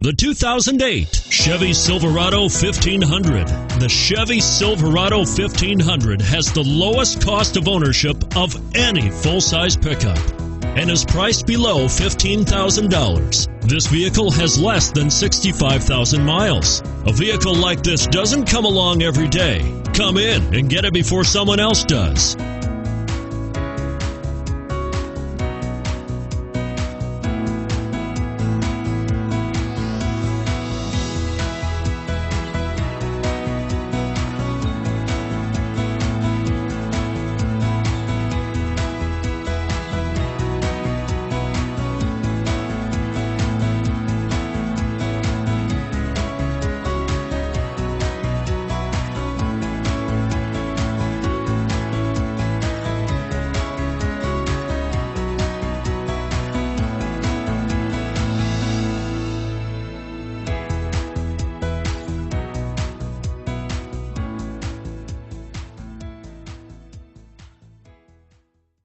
The 2008 Chevy Silverado 1500. The Chevy Silverado 1500 has the lowest cost of ownership of any full-size pickup and is priced below $15,000. This vehicle has less than 65,000 miles. A vehicle like this doesn't come along every day. Come in and get it before someone else does.